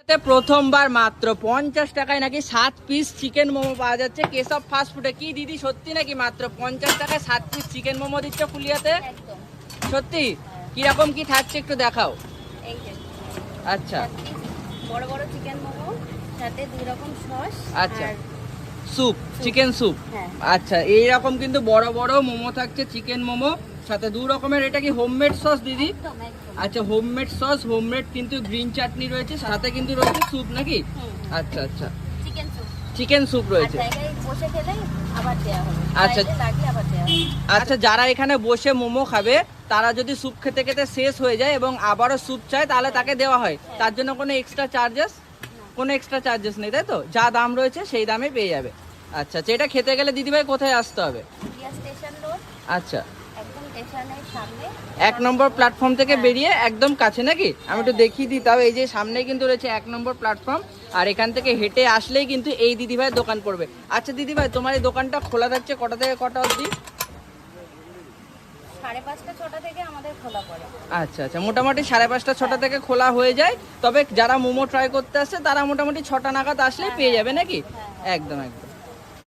প্রথমবার মাত্র 50 টাকায় নাকি 7 পিস চিকেন মোমো পাওয়া যাচ্ছে কেশব ফাস্ট ফুডে। কি দিদি সত্যি নাকি মাত্র 50 টাকায় 7 পিস চিকেন মোমো দিচ্ছ ফুলিয়াতে? একদম সত্যি? কিরকম কি থাকছে একটু দেখাও। এই যে আচ্ছা বড় বড় চিকেন মোমো, সাথে দুই রকম সস। আচ্ছা স্যুপ, চিকেন স্যুপ। হ্যাঁ আচ্ছা এইরকম কিন্তু বড় বড় মোমো থাকছে, চিকেন মোমো সাথে দু রকমের। এটা কি হোমমেড সস দিদি? একদম একদম। আচ্ছা হোমমেড সস, হোমমেড কিন্তু গ্রিন চাটনি রয়েছে, সাথে কিন্তু রয়েছে স্যুপ নাকি? আচ্ছা আচ্ছা চিকেন স্যুপ, চিকেন স্যুপ রয়েছে। জায়গায় বসে খেলে আবার দেওয়া হবে, আচ্ছা। বাইরে লাগলে আবার দেওয়া হবে। আচ্ছা যারা এখানে বসে মোমো খাবে তারা যদি স্যুপ খেতে খেতে শেষ হয়ে যায় এবং আবারও স্যুপ চায় তাহলে তাকে দেওয়া হয়? তার জন্য কোনো এক্সট্রা চার্জেস? কোনো এক্সট্রা চার্জেস নেই তাই তো? যা দাম রয়েছে সেই দামে পেয়ে যাবে। আচ্ছা যেটা খেতে গেলে দিদিভাই কোথায় আসতে হবে? রিয়া স্টেশন রোড, আচ্ছা একদম স্টেশনের সামনে 1 নম্বর প্ল্যাটফর্ম থেকে বেরিয়ে একদম কাছে নাকি? আমি একটু দেখিয়ে দিই তাও। এই যে সামনে কিন্তু রয়েছে 1 নম্বর প্ল্যাটফর্ম, আর এখান থেকে হেঁটে আসলেই কিন্তু এই দিদিভাইয়ের দোকান পড়বে। আচ্ছা দিদিভাই তোমার এই দোকানটা খোলা থাকছে কটা থেকে কটা অবধি? 5:30 6টা থেকে আমাদের খোলা পড়ে। আচ্ছা আচ্ছা মোটামুটি 5:30 6টা থেকে খোলা হয়ে যায়, তবে যারা মোমো ট্রাই করতে আসছে তারা মোটামুটি 6টা নাগাদ আসলে পেয়ে যাবে নাকি? একদম একদম।